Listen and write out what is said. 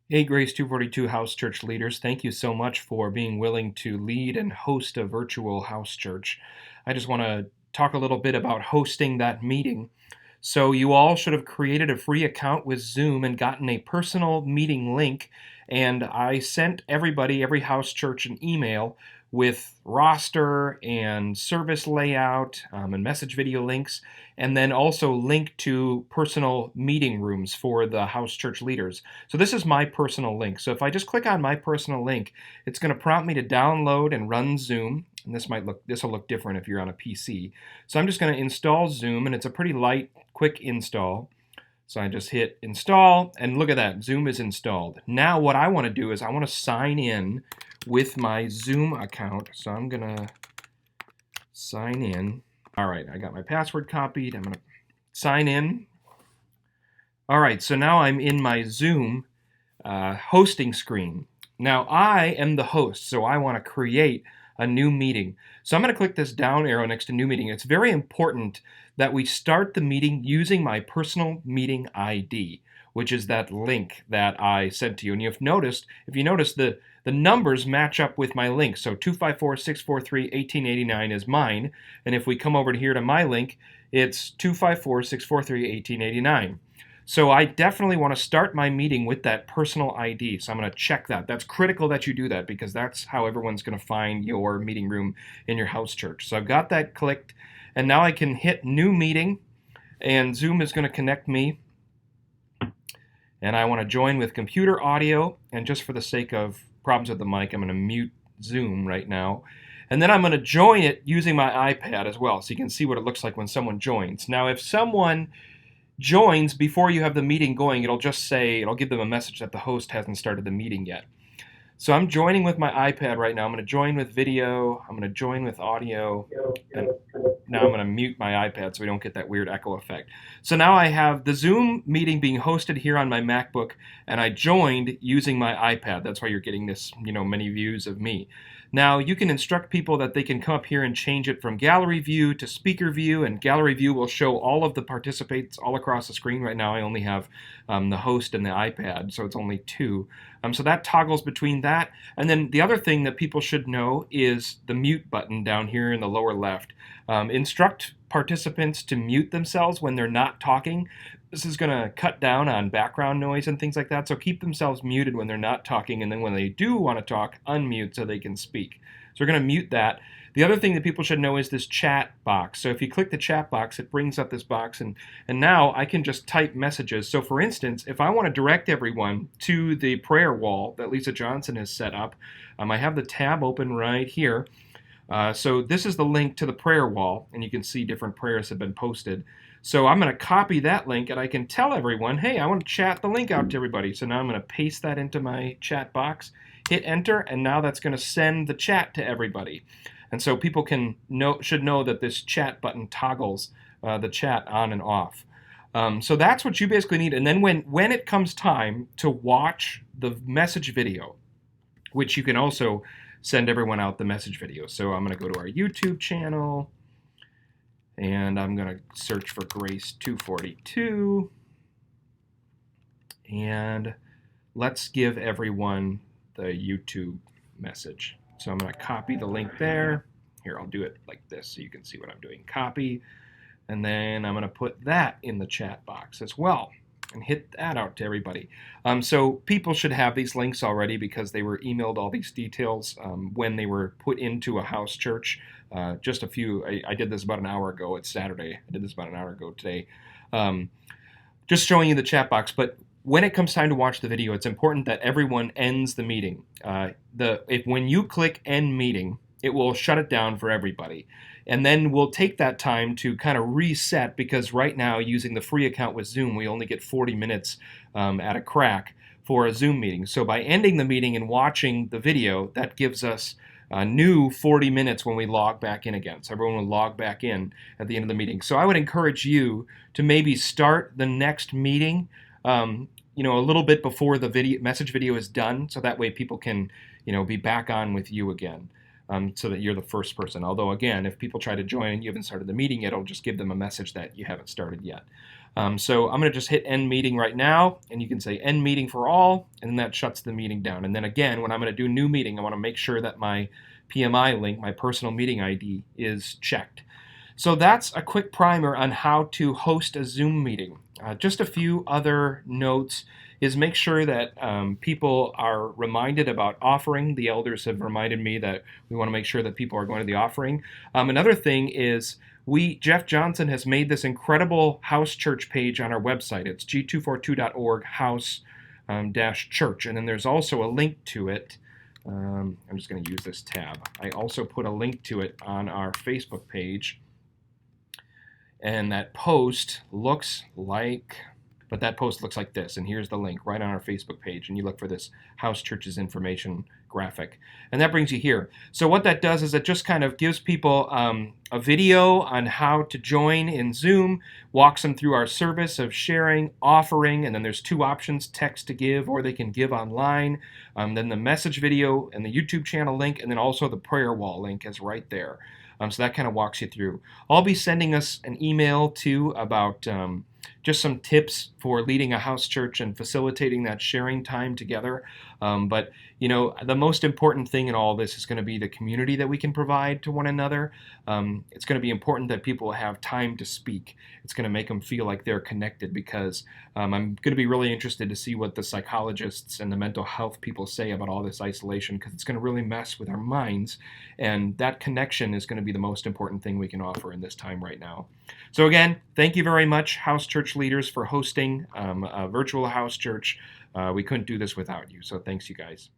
Hey, Grace 242 House Church leaders, thank you so much for being willing to lead and host a virtual house church. I just want to talk a little bit about hosting that meeting. So, you all should have created a free account with Zoom and gotten a personal meeting link. And I sent everybody, every house church, an email with roster and service layout and message video links, and then also link to personal meeting rooms for the house church leaders. So this is my personal link. So if I just click on my personal link, it's going to prompt me to download and run Zoom. And this will look different if you're on a PC. So I'm just going to install Zoom, and it's a pretty light, quick install. So I just hit install, and look at that, Zoom is installed. Now what I want to do is I want to sign in with my Zoom account. So I'm going to sign in. All right, I got my password copied. I'm going to sign in. All right, so now I'm in my Zoom hosting screen. Now I am the host, so I want to create a new meeting. So I'm going to click this down arrow next to new meeting. It's very important that we start the meeting using my personal meeting ID, which is that link that I sent to you. And if you notice the numbers match up with my link. So 254-643-1889 is mine. And if we come over here to my link, it's 254-643-1889. So I definitely want to start my meeting with that personal ID. So I'm going to check that. That's critical that you do that because that's how everyone's going to find your meeting room in your house church. So I've got that clicked, and now I can hit new meeting, and Zoom is going to connect me. And I want to join with computer audio, and just for the sake of problems with the mic, I'm going to mute Zoom right now. And then I'm going to join it using my iPad as well, so you can see what it looks like when someone joins. Now, if someone joins before you have the meeting going, it'll give them a message that the host hasn't started the meeting yet. So I'm joining with my iPad right now. I'm going to join with video. I'm going to join with audio. And now I'm going to mute my iPad so we don't get that weird echo effect. So now I have the Zoom meeting being hosted here on my MacBook, and I joined using my iPad. That's why you're getting this, many views of me. Now you can instruct people that they can come up here and change it from gallery view to speaker view, and gallery view will show all of the participants all across the screen. Right now I only have the host and the iPad, so it's only two. So that toggles between that. And then the other thing that people should know is the mute button down here in the lower left. Instruct participants to mute themselves when they're not talking. This is going to cut down on background noise and things like that, so keep themselves muted when they're not talking, and then when they do want to talk, unmute so they can speak. So we're going to mute that. The other thing that people should know is this chat box. So if you click the chat box, it brings up this box, and now I can just type messages. So for instance, if I want to direct everyone to the prayer wall that Lisa Johnson has set up, I have the tab open right here. So this is the link to the prayer wall, and you can see different prayers have been posted. So I'm going to copy that link, and I can tell everyone, hey, I want to chat the link out to everybody. So now I'm going to paste that into my chat box, hit enter, and now that's going to send the chat to everybody. And so people should know that this chat button toggles the chat on and off. So that's what you basically need. And then when it comes time to watch the message video, which you can also send everyone out the message video. So I'm going to go to our YouTube channel, and I'm going to search for Grace 242, and let's give everyone the YouTube message. So I'm going to copy the link there. Here, I'll do it like this so you can see what I'm doing. Copy, and then I'm going to put that in the chat box as well and hit that out to everybody. So people should have these links already because they were emailed all these details when they were put into a house church. I did this about an hour ago. It's Saturday. I did this about an hour ago today. Just showing you the chat box. But when it comes time to watch the video, it's important that everyone ends the meeting. When you click end meeting, it will shut it down for everybody. And then we'll take that time to kind of reset, because right now, using the free account with Zoom, we only get 40 minutes at a crack for a Zoom meeting. So by ending the meeting and watching the video, that gives us a new 40 minutes when we log back in again. So everyone will log back in at the end of the meeting. So I would encourage you to maybe start the next meeting a little bit before the message video is done, so that way people can be back on with you again. So that you're the first person. Although, again, if people try to join and you haven't started the meeting yet, it'll just give them a message that you haven't started yet. So I'm going to just hit end meeting right now, and you can say end meeting for all, and then that shuts the meeting down. And then again, when I'm going to do new meeting, I want to make sure that my PMI link, my personal meeting ID, is checked. So that's a quick primer on how to host a Zoom meeting. Just a few other notes is make sure that people are reminded about offering. The elders have reminded me that we want to make sure that people are going to the offering. Another thing is Jeff Johnson has made this incredible house church page on our website. It's g242.org house-church. And then there's also a link to it. I'm just going to use this tab. I also put a link to it on our Facebook page. And that post looks like this. And here's the link right on our Facebook page. And you look for this House Churches information graphic. And that brings you here. So what that does is it just kind of gives people a video on how to join in Zoom, walks them through our service of sharing, offering, and then there's two options, text to give, or they can give online. Then the message video and the YouTube channel link, and then also the prayer wall link is right there. So that kind of walks you through. I'll be sending us an email too about just some tips for leading a house church and facilitating that sharing time together. But you know, the most important thing in all this is going to be the community that we can provide to one another. It's going to be important that people have time to speak. It's going to make them feel like they're connected, because I'm going to be really interested to see what the psychologists and the mental health people say about all this isolation, because it's going to really mess with our minds. And that connection is going to be the most important thing we can offer in this time right now. So again, thank you very much, house church leaders, for hosting a virtual house church. We couldn't do this without you. So thanks, you guys.